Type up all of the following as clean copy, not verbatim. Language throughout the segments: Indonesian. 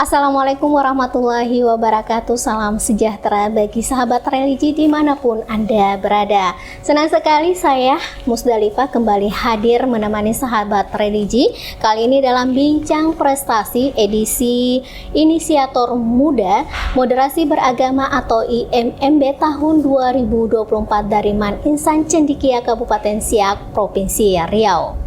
Assalamualaikum warahmatullahi wabarakatuh. Salam sejahtera bagi sahabat religi dimanapun Anda berada. Senang sekali saya Musdalifah kembali hadir menemani sahabat religi. Kali ini dalam Bincang Prestasi edisi Inisiator Muda Moderasi Beragama atau IMMB tahun 2024 dari Man Insan Cendekia Kabupaten Siak, Provinsi Riau.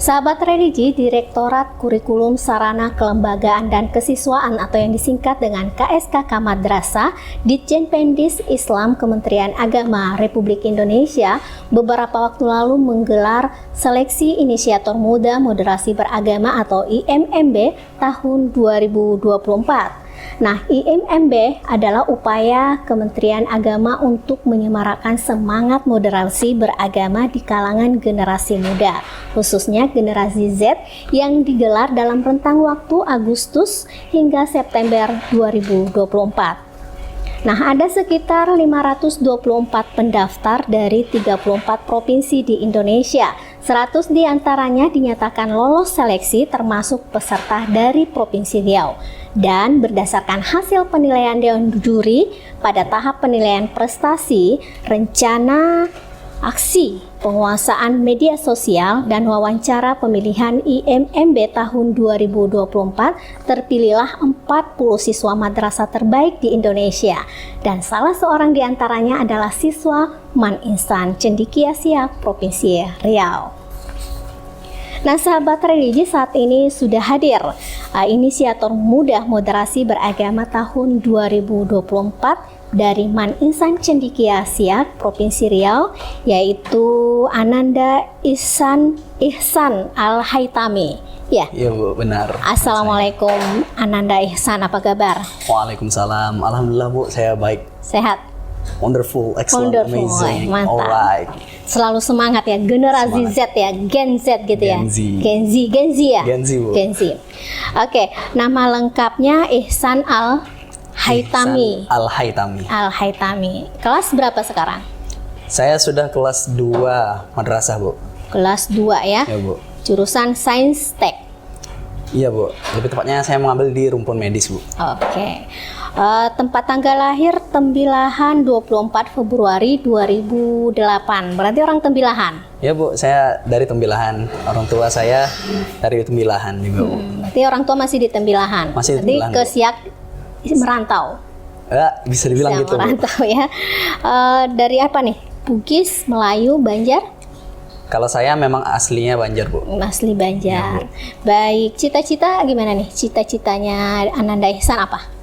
Sahabat religi, Direktorat Kurikulum Sarana Kelembagaan dan Kesiswaan atau yang disingkat dengan KSKK Madrasah Ditjen Pendis Islam Kementerian Agama Republik Indonesia beberapa waktu lalu menggelar seleksi Inisiator Muda Moderasi Beragama atau IMMB tahun 2024. Nah, IMMB adalah upaya Kementerian Agama untuk menyemarakan semangat moderasi beragama di kalangan generasi muda, khususnya generasi Z yang digelar dalam rentang waktu Agustus hingga September 2024. Nah, ada sekitar 524 pendaftar dari 34 provinsi di Indonesia. 100 diantaranya dinyatakan lolos seleksi termasuk peserta dari Provinsi Riau. Dan berdasarkan hasil penilaian Dewan Juri pada tahap penilaian prestasi, rencana aksi penguasaan media sosial dan wawancara pemilihan IMMB tahun 2024 terpilihlah 40 siswa madrasah terbaik di Indonesia dan salah seorang diantaranya adalah siswa Man Insan Cendekia Siak, Provinsi Riau. Nah, sahabat religi, saat ini sudah hadir Inisiator Muda Moderasi Beragama tahun 2024 dari Man Insan Cendekia Siak, Provinsi Riau, yaitu Ananda Ihsan Al-Haitami. Ya. Iya Bu, benar. Assalamualaikum Ananda Ihsan, apa kabar? Waalaikumsalam. Alhamdulillah Bu, saya baik. Sehat? Wonderful, excellent, Wonderful, amazing, mantap. alright. Selalu semangat ya, generasi Semangat. Z ya, Gen Z gitu ya. Gen Z. Gen Z ya. Gen Z, Bu. Gen Z. Oke, nama lengkapnya Ihsan Al-Haitami. Ihsan Al-Haitami. Al-Haitami. Kelas berapa sekarang? Saya sudah kelas 2 madrasah Bu. Kelas 2 ya. Ya Bu. Jurusan Sains Tek. Iya Bu, lebih tepatnya saya mengambil di rumpun medis Bu. Oke. Tempat tanggal lahir Tembilahan 24 Februari 2008. Berarti orang Tembilahan. Ya Bu, saya dari Tembilahan. Orang tua saya dari Tembilahan juga Bu. Berarti orang tua masih di Tembilahan. Masih di Tembilahan, Berarti ke Bu. Siak merantau. Ya, bisa dibilang Siak gitu Bu. merantau ya. Dari apa nih? Bugis, Melayu, Banjar? Kalau saya memang aslinya Banjar Bu. Asli Banjar. Ya, Baik, cita-cita gimana nih? Cita-citanya Ananda Ihsan apa?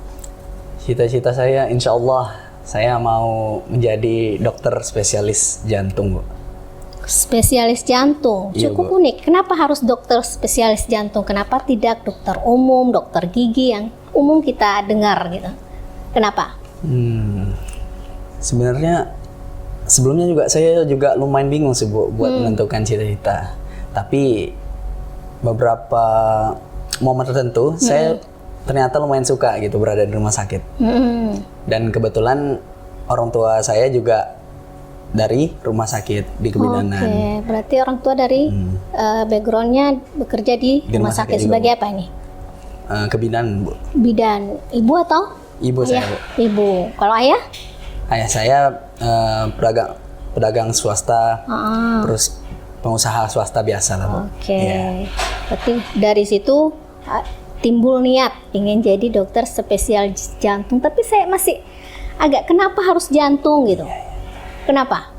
Cita-cita saya insya Allah saya mau menjadi dokter spesialis jantung Bu. Spesialis jantung, Iya, cukup Bu. unik. Kenapa harus dokter spesialis jantung? Kenapa tidak dokter umum, dokter gigi yang umum kita dengar gitu? Kenapa? Sebenarnya sebelumnya juga saya juga lumayan bingung sih Bu buat menentukan cita-cita. Tapi beberapa momen tertentu saya ternyata lumayan suka gitu berada di rumah sakit. Dan kebetulan orang tua saya juga dari rumah sakit di kebidanan. Oke, berarti orang tua dari backgroundnya bekerja di rumah sakit juga, sebagai Bu. apa ini? Kebidanan Bu. Bidan, ibu atau Ibu ayah? saya Bu. Ibu. Kalau ayah? Ayah saya pedagang swasta, terus pengusaha swasta biasa lah Bu. Oke, Iya. berarti dari situ timbul niat ingin jadi dokter spesialis jantung, tapi saya masih agak kenapa harus jantung gitu? Kenapa?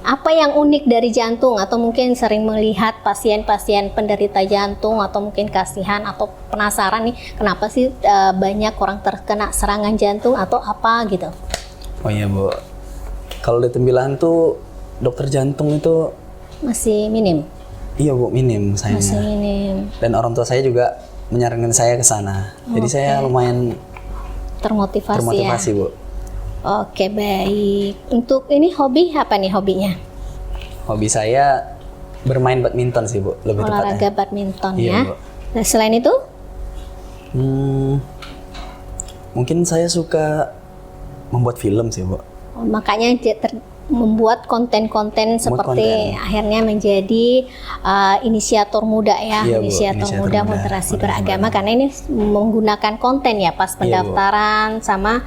Apa yang unik dari jantung? Atau mungkin sering melihat pasien-pasien penderita jantung atau mungkin kasihan atau penasaran nih kenapa sih banyak orang terkena serangan jantung atau apa gitu? Oh iya Bu, kalau di Tembilahan tuh dokter jantung itu Masih minim? iya Bu, minim Masih sayangnya. minim. Dan orang tua saya juga menyarankan saya ke sana. Jadi saya lumayan termotivasi Termotivasi ya? Bu. Oke, baik. Untuk ini hobi apa nih hobinya? Hobi saya bermain badminton sih Bu, lebih Olahraga tepatnya. badminton Iya, ya. Bu. Nah, selain itu? Mungkin saya suka membuat film sih Bu. Makanya membuat konten-konten seperti akhirnya menjadi inisiator muda ya, Iya, Bu. inisiator muda moderasi beragama, karena ini menggunakan konten ya pas pendaftaran sama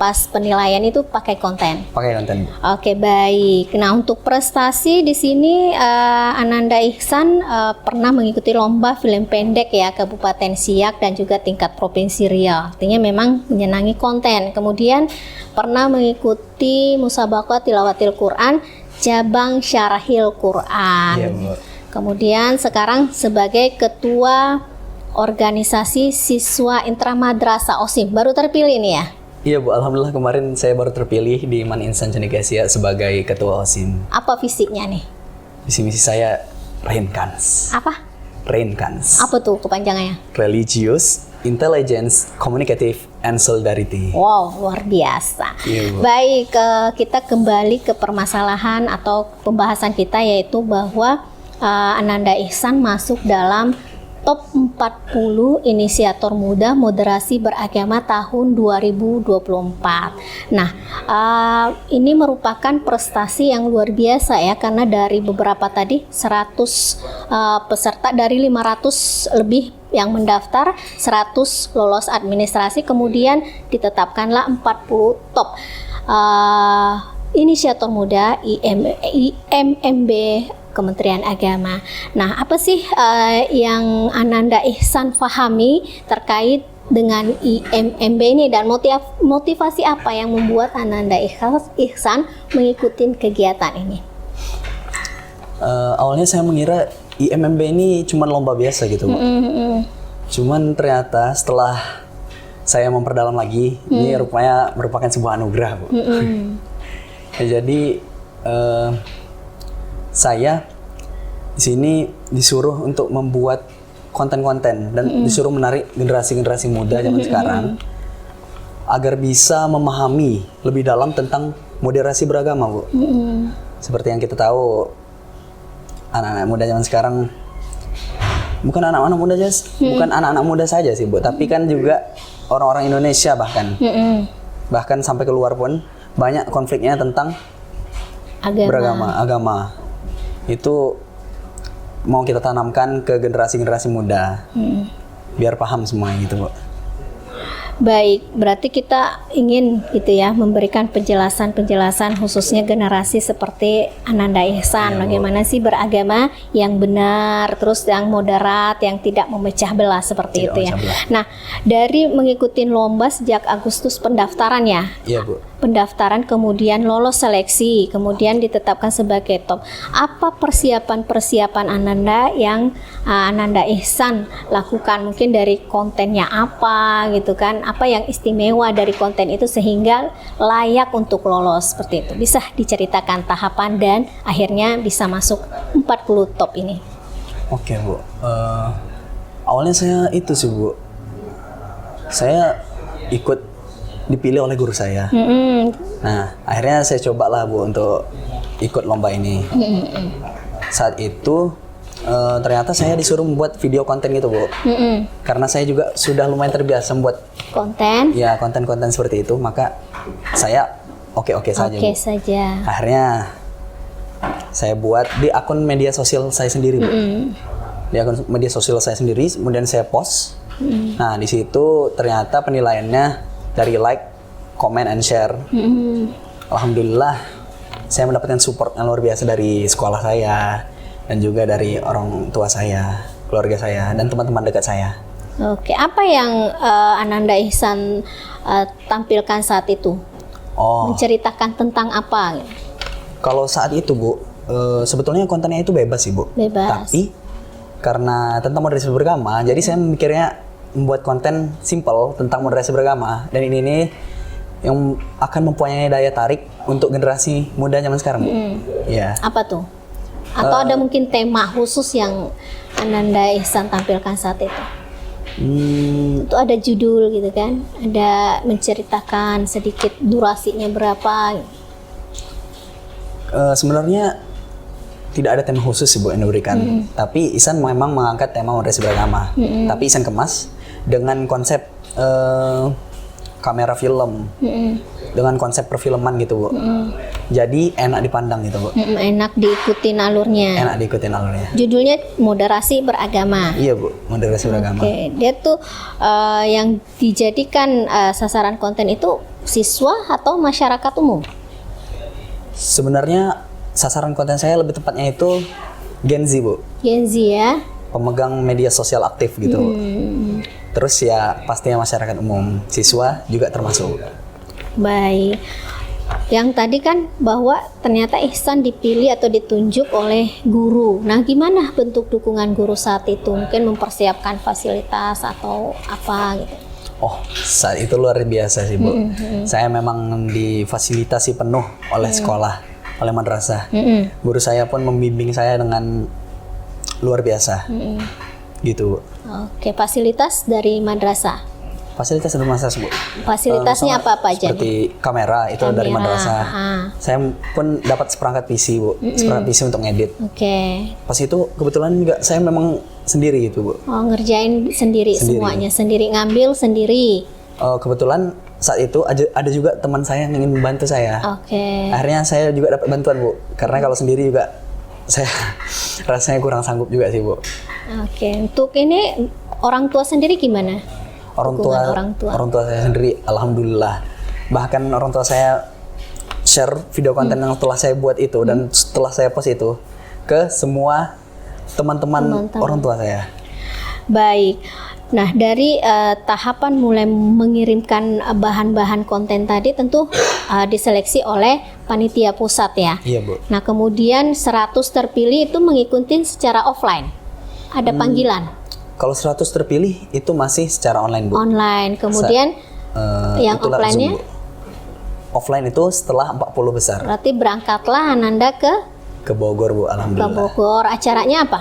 pas penilaian itu pakai konten. Pakai konten. Oke, baik. Nah, untuk prestasi di sini Ananda Ihsan pernah mengikuti lomba film pendek ya Kabupaten Siak dan juga tingkat Provinsi Riau. Artinya memang menyenangi konten. Kemudian pernah mengikuti musabaqah tilawatil Quran cabang Syarahil Quran. Iya, Bu. Kemudian sekarang sebagai ketua organisasi siswa intramadrasah OSIM. Baru terpilih nih ya. Iya, Bu, alhamdulillah kemarin saya baru terpilih di Man Insan Cendekia Siak sebagai ketua OSIM. Apa visinya nih? Visi misi saya Reinkans. Apa? Reinkans. Apa tuh kepanjangannya? Religious, Intelligence, Communicative, and Solidarity. Wow, luar biasa. Iya, Bu. Baik, kita kembali ke permasalahan atau pembahasan kita, yaitu bahwa Ananda Ihsan masuk dalam top 40 inisiator muda moderasi beragama tahun 2024. Nah, ini merupakan prestasi yang luar biasa ya, karena dari beberapa tadi 100 peserta dari 500 lebih yang mendaftar, 100 lolos administrasi, kemudian ditetapkanlah 40 top inisiator muda IMMB Kementerian Agama. Nah, apa sih yang Ananda Ihsan pahami terkait dengan IMMB ini, dan motivasi apa yang membuat Ananda Ihsan mengikuti kegiatan ini? Awalnya saya mengira IMMB ini cuma lomba biasa gitu, Bu. Cuman ternyata setelah saya memperdalam lagi, ini rupanya merupakan sebuah anugerah, Bu. Jadi saya di sini disuruh untuk membuat konten-konten dan disuruh menarik generasi-generasi muda zaman sekarang agar bisa memahami lebih dalam tentang moderasi beragama, Bu. Seperti yang kita tahu, anak-anak muda zaman sekarang bukan anak-anak muda aja, bukan anak-anak muda saja sih, Bu, tapi kan juga orang-orang Indonesia bahkan sampai keluar pun banyak konfliknya tentang agama. Itu mau kita tanamkan ke generasi-generasi muda biar paham semua gitu, Bu. Baik, berarti kita ingin gitu ya memberikan penjelasan khususnya generasi seperti Ananda Ihsan, bagaimana sih beragama yang benar, terus yang moderat, yang tidak memecah belah seperti itu ya. Nah, dari mengikuti lomba sejak Agustus pendaftaran ya. Iya, Bu. Pendaftaran, kemudian lolos seleksi, kemudian ditetapkan sebagai top. Apa persiapan Ananda yang Ananda Ihsan lakukan? Mungkin dari kontennya apa gitu kan? Apa yang istimewa dari konten itu sehingga layak untuk lolos seperti itu? Bisa diceritakan tahapan dan akhirnya bisa masuk 40 top ini. Oke, Bu. Awalnya saya itu sih, Bu. Saya ikut dipilih oleh guru saya. Nah, akhirnya saya cobalah, Bu, untuk ikut lomba ini. Saat itu ternyata saya disuruh membuat video konten gitu, Bu. Karena saya juga sudah lumayan terbiasa membuat konten. Ya, konten-konten seperti itu, maka saya oke saja. Oke saja. Akhirnya saya buat di akun media sosial saya sendiri, Bu. Di akun media sosial saya sendiri, kemudian saya post. Nah, di situ ternyata penilaiannya dari like, comment, and share. Alhamdulillah, saya mendapatkan support yang luar biasa dari sekolah saya dan juga dari orang tua saya, keluarga saya, dan teman-teman dekat saya. Oke, apa yang Ananda Ihsan tampilkan saat itu? Menceritakan tentang apa? Kalau saat itu, Bu, sebetulnya kontennya itu bebas sih, Bu. Bebas. Tapi karena tentang moderasi beragama, jadi saya mikirnya membuat konten simple tentang moderasi beragama, dan ini yang akan mempunyai daya tarik untuk generasi muda zaman sekarang. Ya. Apa tuh? Atau ada mungkin tema khusus yang Ananda Ihsan tampilkan saat itu? Itu ada judul gitu kan? Ada menceritakan sedikit durasinya berapa? Sebenarnya tidak ada tema khusus sih, Bu, yang diberikan. Tapi Ihsan memang mengangkat tema moderasi beragama. Tapi Ihsan kemas dengan konsep kamera film dengan konsep perfilman gitu Bu. Jadi enak dipandang gitu Bu. Enak diikutin alurnya. Enak diikutin alurnya. Judulnya Moderasi Beragama. Iya Bu, moderasi beragama. Oke, dia tuh yang dijadikan sasaran konten itu siswa atau masyarakat umum? Sebenarnya sasaran konten saya lebih tepatnya itu Gen Z Bu. Gen Z ya. Pemegang media sosial aktif gitu Bu. Terus ya pastinya masyarakat umum, siswa juga termasuk. Baik. Yang tadi kan bahwa ternyata Ihsan dipilih atau ditunjuk oleh guru. Nah, gimana bentuk dukungan guru saat itu? Mungkin mempersiapkan fasilitas atau apa gitu. Oh, saat itu luar biasa sih Bu. Saya memang difasilitasi penuh oleh sekolah, oleh madrasah. Guru saya pun membimbing saya dengan luar biasa. Gitu Bu. Oke, fasilitas dari madrasah. Fasilitas dari madrasah Bu. Fasilitasnya apa aja? Seperti kamera itu dari madrasah. Saya pun dapat seperangkat PC Bu, seperangkat PC untuk ngedit. Oke. Pas itu kebetulan juga saya memang sendiri gitu Bu. Oh, ngerjain sendiri semuanya, sendiri ngambil sendiri. Kebetulan saat itu ada juga teman saya yang ingin membantu saya. Oke. Akhirnya saya juga dapat bantuan Bu, karena kalau sendiri juga saya rasanya kurang sanggup juga sih Bu. Oke, untuk ini orang tua sendiri gimana? Orang Dukungan tua saya sendiri, alhamdulillah. Bahkan orang tua saya share video konten yang telah saya buat itu dan setelah saya post itu ke semua teman-teman orang tua saya. Baik. Nah, dari tahapan mulai mengirimkan bahan-bahan konten tadi tentu diseleksi oleh panitia pusat ya. Iya Bu. Nah, kemudian 100 terpilih itu mengikuti secara offline. Ada panggilan. Kalau 100 terpilih itu masih secara online Bu. Online. Kemudian yang itulah offline-nya? Zoom, Bu. Offline itu setelah 40 besar. Berarti berangkatlah Ananda Ke Bogor Bu, ke alhamdulillah. Bogor. Acaranya apa?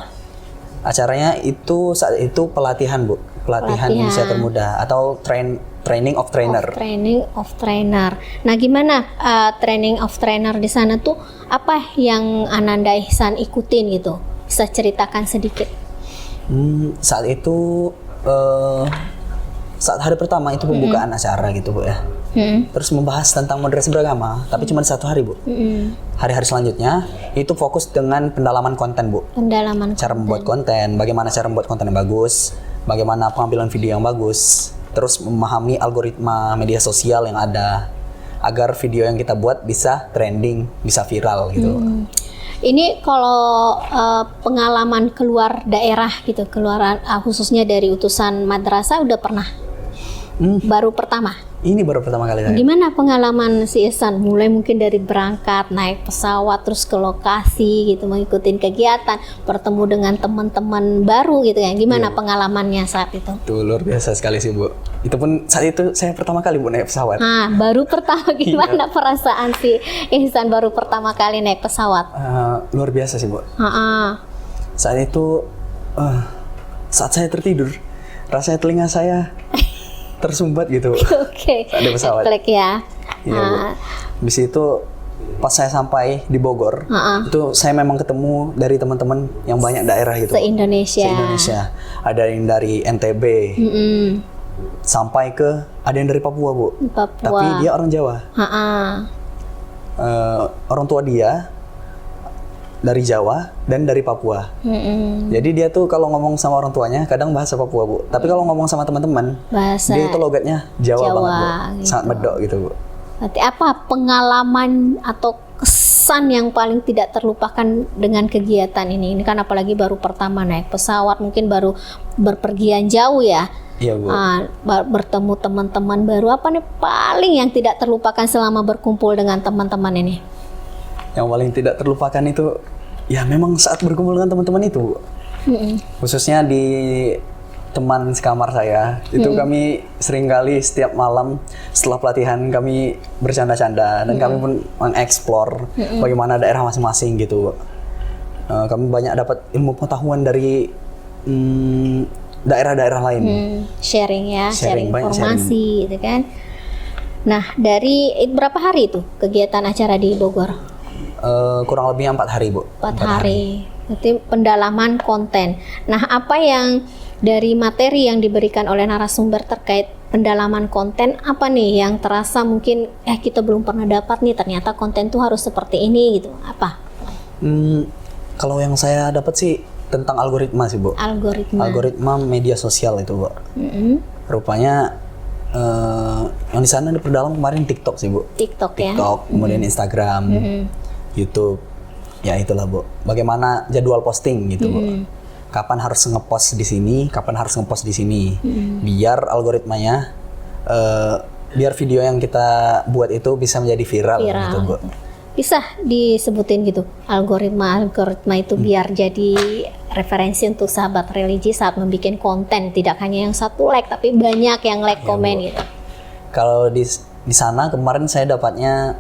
Acaranya itu saat itu pelatihan Bu. Pelatihan Indonesia Termuda atau training of trainer. Training of trainer. Nah, gimana training of trainer di sana tuh apa yang Ananda Ihsan ikutin gitu? Bisa ceritakan sedikit. Saat itu saat hari pertama itu pembukaan acara gitu Bu ya. Terus membahas tentang moderasi beragama, tapi cuma 1 hari Bu. Hari-hari selanjutnya itu fokus dengan pendalaman konten Bu. Pendalaman Cara membuat konten, bagaimana cara membuat konten yang bagus, bagaimana pengambilan video yang bagus, terus memahami algoritma media sosial yang ada agar video yang kita buat bisa trending, bisa viral gitu. Ini kalau pengalaman keluar daerah gitu, keluaran khususnya dari utusan madrasah udah pernah? Baru pertama? Ini baru pertama kali saya. Gimana pengalaman si Ihsan? Mulai mungkin dari berangkat, naik pesawat, terus ke lokasi gitu, mengikuti kegiatan, bertemu dengan teman-teman baru gitu ya. Gimana pengalamannya saat itu? Itu luar biasa sekali sih Bu. Itu pun saat itu saya pertama kali Bu naik pesawat. Nah, baru pertama gimana perasaan si Ihsan baru pertama kali naik pesawat? Luar biasa sih Bu. Saat itu saat saya tertidur, rasanya telinga saya tersumbat gitu. Oke. Ada pesawat. Klik ya. Iya Bu. Habis itu pas saya sampai di Bogor, itu saya memang ketemu dari teman-teman yang banyak daerah gitu. Se-Indonesia. Se-Indonesia. Ada yang dari NTB. Sampai ke ada yang dari Papua Bu. Papua. Tapi dia orang Jawa. Orang tua dia dari Jawa dan dari Papua. Jadi dia tuh kalau ngomong sama orang tuanya kadang bahasa Papua Bu. Tapi kalau ngomong sama teman-teman, dia itu logatnya Jawa banget Bu. gitu. Sangat medok gitu Bu. Berarti apa pengalaman atau kesan yang paling tidak terlupakan dengan kegiatan ini? Ini kan apalagi baru pertama naik pesawat, mungkin baru berpergian jauh ya. Iya Bu. Bertemu teman-teman baru, apa nih paling yang tidak terlupakan selama berkumpul dengan teman-teman ini? Yang paling tidak terlupakan itu ya memang saat berkumpul dengan teman-teman itu Bu. Khususnya di teman sekamar saya itu kami seringkali setiap malam setelah pelatihan kami bercanda-canda dan kami pun mengeksplor bagaimana daerah masing-masing gitu. Kami banyak dapat ilmu pengetahuan dari daerah-daerah lain. Sharing ya, sharing informasi gitu kan. Nah, dari berapa hari itu kegiatan acara di Bogor? Kurang lebih 4 hari Bu. 4 hari. Berarti pendalaman konten. Nah, apa yang dari materi yang diberikan oleh narasumber terkait pendalaman konten apa nih yang terasa mungkin kita belum pernah dapat nih, ternyata konten tuh harus seperti ini gitu, apa? Kalau yang saya dapat sih tentang algoritma sih, Bu. Algoritma media sosial itu, Bu. Rupanya yang di sana diperdalam kemarin TikTok sih, Bu. TikTok, kemudian Instagram, YouTube. Ya itulah, Bu. Bagaimana jadwal posting gitu, Bu. Kapan harus ngepost di sini, kapan harus ngepost di sini. Biar algoritmanya biar video yang kita buat itu bisa menjadi viral gitu, Bu. Bisa disebutin gitu algoritma itu biar jadi referensi untuk sahabat religi saat membuat konten, tidak hanya yang satu like tapi banyak yang like, komen gitu. Kalau di sana kemarin saya dapatnya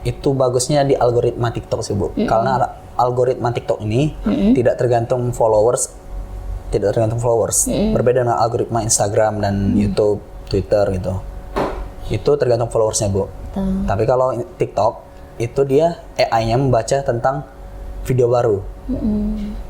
itu bagusnya di algoritma TikTok sih, Bu. Karena algoritma TikTok ini tidak tergantung followers. Berbeda dengan algoritma Instagram dan YouTube, Twitter gitu. Itu tergantung followersnya, Bu. Tapi kalau TikTok itu dia AI-nya membaca tentang video baru.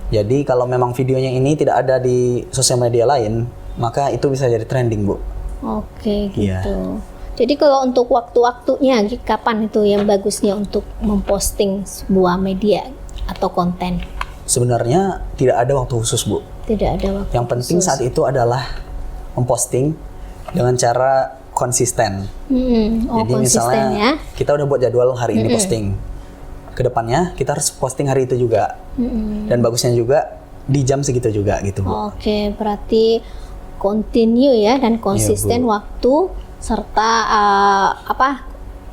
Jadi kalau memang videonya ini tidak ada di sosial media lain, maka itu bisa jadi trending, Bu. Oke, gitu. Jadi kalau untuk waktu-waktunya, kapan itu yang bagusnya untuk memposting sebuah media atau konten? Sebenarnya tidak ada waktu khusus, Bu. Tidak ada waktu Yang penting saat itu adalah memposting dengan cara konsisten. Jadi misalnya kita udah buat jadwal hari ini posting, kedepannya kita harus posting hari itu juga, dan bagusnya juga di jam segitu juga gitu, Bu. Oke, berarti continue ya dan konsisten waktu serta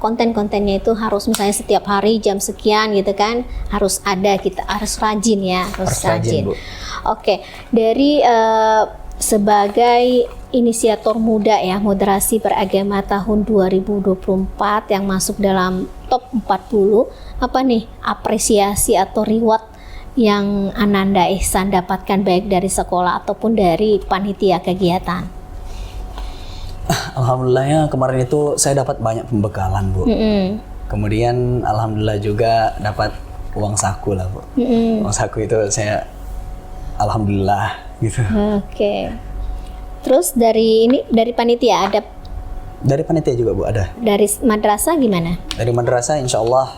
konten-kontennya itu harus misalnya setiap hari jam sekian gitu kan, harus ada, kita harus rajin ya, harus rajin. Bu. Oke, dari sebagai inisiator muda ya moderasi beragama tahun 2024 yang masuk dalam top 40, apa nih apresiasi atau reward yang Ananda Ihsan dapatkan baik dari sekolah ataupun dari panitia kegiatan? Alhamdulillahnya kemarin itu saya dapat banyak pembekalan, Bu. Kemudian alhamdulillah juga dapat uang saku lah, Bu. Uang saku itu saya alhamdulillah gitu. Oke. Terus dari panitia ada? Dari panitia juga, Bu, ada. Dari madrasah gimana? Dari madrasah insya Allah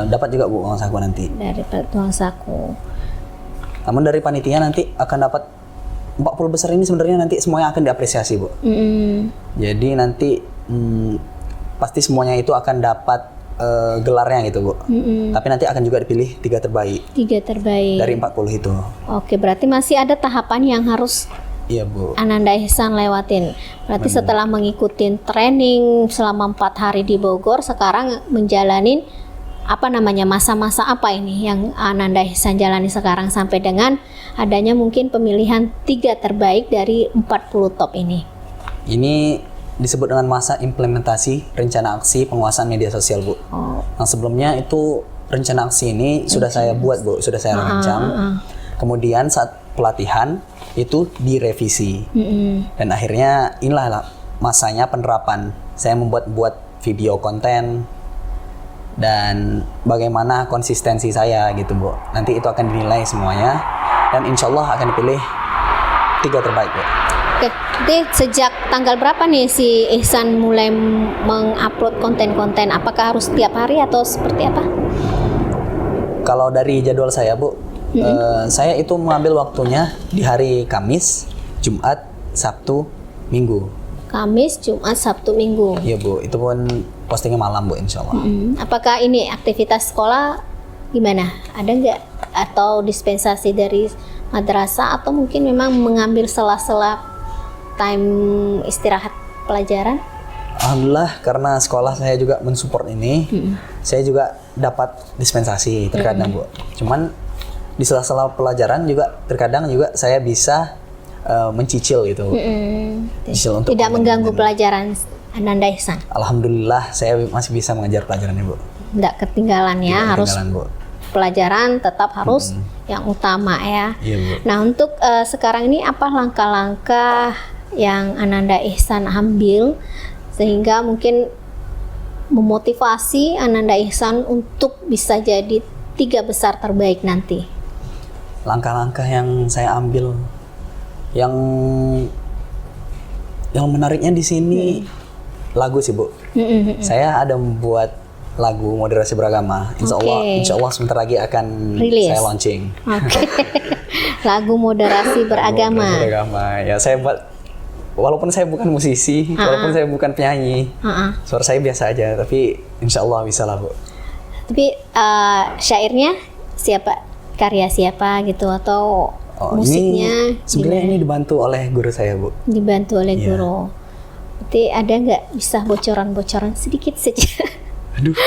dapat juga, Bu, uang saku nanti. Dari uang saku. Namun dari panitia nanti akan dapat 40 besar ini sebenarnya nanti semuanya akan diapresiasi, Bu. Jadi nanti pasti semuanya itu akan dapat gelarnya gitu, Bu. Tapi nanti akan juga dipilih 3 terbaik. 3 terbaik. Dari 40 itu. Oke, berarti masih ada tahapan yang harus Bu. Ananda Ihsan lewatin. Berarti setelah mengikuti training selama 4 hari di Bogor, sekarang menjalanin masa-masa apa ini yang Ananda Ihsan jalani sekarang sampai dengan adanya mungkin pemilihan 3 terbaik dari 40 top ini? Ini disebut dengan masa implementasi rencana aksi penguasaan media sosial, Bu. Yang sebelumnya itu rencana aksi ini sudah saya buat, Bu, sudah saya rancang. Kemudian saat pelatihan itu direvisi. Dan akhirnya inilah masanya penerapan. Saya membuat video konten dan bagaimana konsistensi saya gitu, Bu. Nanti itu akan dinilai semuanya dan insya Allah akan dipilih 3 terbaik, Bu. Oke, jadi sejak tanggal berapa nih si Ihsan mulai mengupload konten-konten? Apakah harus setiap hari atau seperti apa? Kalau dari jadwal saya, Bu, saya itu mengambil waktunya di hari Kamis, Jumat, Sabtu, Minggu. Kamis, Jumat, Sabtu, Minggu. Iya, Bu, itu pun postingnya malam, Bu, insya Allah. Apakah ini aktivitas sekolah gimana? Ada nggak? Atau dispensasi dari madrasah atau mungkin memang mengambil sela-sela time istirahat pelajaran? Alhamdulillah karena sekolah saya juga mensupport ini, saya juga dapat dispensasi terkadang, Bu. Cuman di sela-sela pelajaran juga terkadang juga saya bisa mencicil gitu. Cicil untuk tidak mengganggu pelajaran Ananda Ihsan. Alhamdulillah saya masih bisa mengajar pelajarannya, Bu. Tidak ketinggalan ya, harus Bu. Pelajaran tetap harus yang utama ya. Iya, Bu. Nah, untuk sekarang ini apa langkah-langkah yang Ananda Ihsan ambil sehingga mungkin memotivasi Ananda Ihsan untuk bisa jadi 3 besar terbaik nanti? Langkah-langkah yang saya ambil yang yang menariknya di sini lagu sih Bu. Saya ada membuat lagu moderasi beragama. Insya Allah sebentar lagi akan Rilis. saya launching. Oke. Lagu moderasi beragama. Beragama. Ya saya buat, walaupun saya bukan musisi, walaupun saya bukan penyanyi, suara saya biasa aja, tapi insya Allah bisa lah Bu. Tapi syairnya siapa? Karya siapa gitu atau musiknya? Sebenarnya ini dibantu oleh guru saya Bu. Dibantu oleh guru. Berarti ada nggak bisa bocoran-bocoran sedikit saja? Aduh.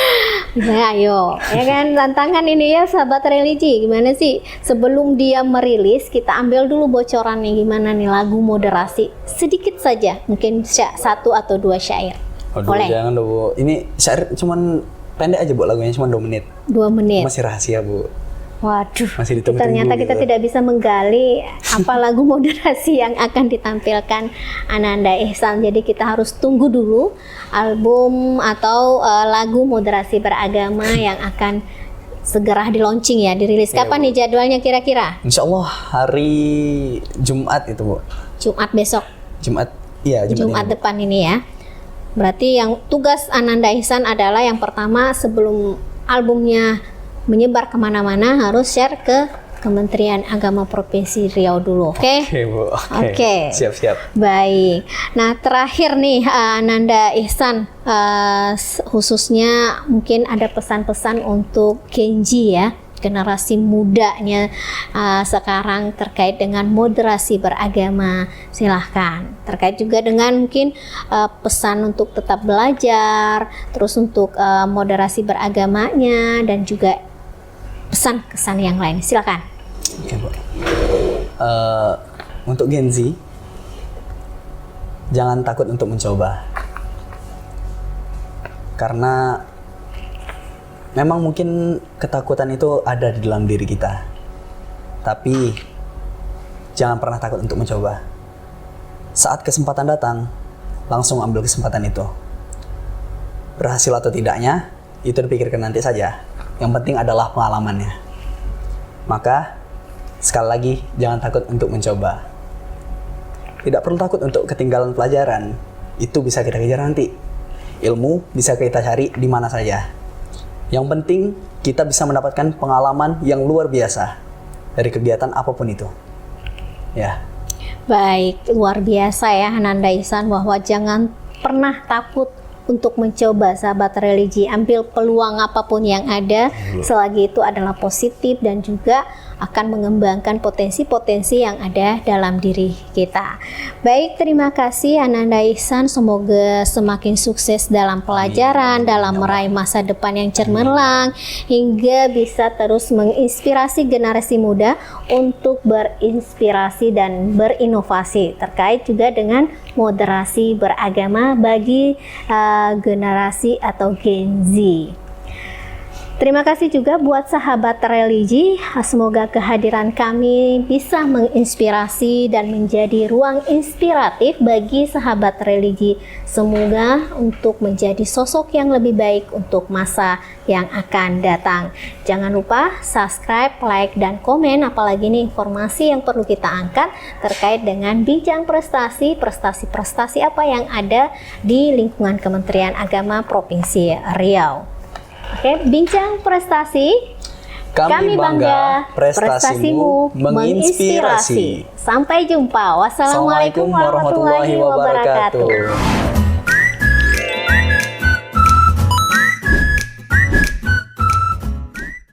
Nah, ayo, ya kan tantangan ini ya sahabat religi. Gimana sih sebelum dia merilis kita ambil dulu bocorannya gimana nih lagu moderasi sedikit saja, mungkin satu atau dua syair. Aduh, boleh? Jangan dong Bu. Ini syair cuman pendek aja Bu, lagunya cuma 2 menit. 2 menit. Masih rahasia Bu. Waduh, Masih ditunggu-tunggu ternyata kita gitu. tidak bisa menggali apa lagu moderasi yang akan ditampilkan Ananda Ihsan. Jadi kita harus tunggu dulu album atau lagu moderasi beragama yang akan segera di launching ya, dirilis. Kapan nih jadwalnya kira-kira? Insya Allah hari Jumat itu Bu. Jumat besok. Jumat, iya Jumat ini, Bu. depan ini ya. Berarti yang tugas Ananda Ihsan adalah yang pertama sebelum albumnya menyebar kemana-mana harus share ke Kementerian Agama Provinsi Riau dulu, oke? Oke Bu, Oke. Siap-siap. Baik. Nah terakhir nih Ananda Ihsan, khususnya mungkin ada pesan-pesan untuk Genji ya, generasi mudanya sekarang terkait dengan moderasi beragama. Silahkan. Terkait juga dengan mungkin pesan untuk tetap belajar, terus untuk moderasi beragamanya dan juga pesan-kesan yang lain. Silakan. Oke Bu. Untuk Gen Z, jangan takut untuk mencoba. Karena memang mungkin ketakutan itu ada di dalam diri kita. Tapi jangan pernah takut untuk mencoba. Saat kesempatan datang, langsung ambil kesempatan itu. Berhasil atau tidaknya, itu dipikirkan nanti saja. Yang penting adalah pengalamannya. Maka, sekali lagi, jangan takut untuk mencoba. Tidak perlu takut untuk ketinggalan pelajaran. Itu bisa kita kejar nanti. Ilmu bisa kita cari di mana saja. Yang penting, kita bisa mendapatkan pengalaman yang luar biasa dari kegiatan apapun itu. Ya. Baik, luar biasa ya Ananda Ihsan, bahwa jangan pernah takut untuk mencoba sahabat religi. Ambil peluang apapun yang ada selagi itu adalah positif dan juga akan mengembangkan potensi-potensi yang ada dalam diri kita. Baik, terima kasih Ananda Ihsan, semoga semakin sukses dalam pelajaran, dalam meraih masa depan yang cemerlang, hingga bisa terus menginspirasi generasi muda untuk berinspirasi dan berinovasi terkait juga dengan moderasi beragama bagi generasi atau Gen Z. Terima kasih juga buat sahabat religi, semoga kehadiran kami bisa menginspirasi dan menjadi ruang inspiratif bagi sahabat religi. Semoga untuk menjadi sosok yang lebih baik untuk masa yang akan datang. Jangan lupa subscribe, like, dan komen, apalagi ini informasi yang perlu kita angkat terkait dengan bincang prestasi apa yang ada di lingkungan Kementerian Agama Provinsi Riau. Oke, bincang prestasi. Kami bangga prestasimu menginspirasi. Sampai jumpa. Wassalamualaikum warahmatullahi wabarakatuh.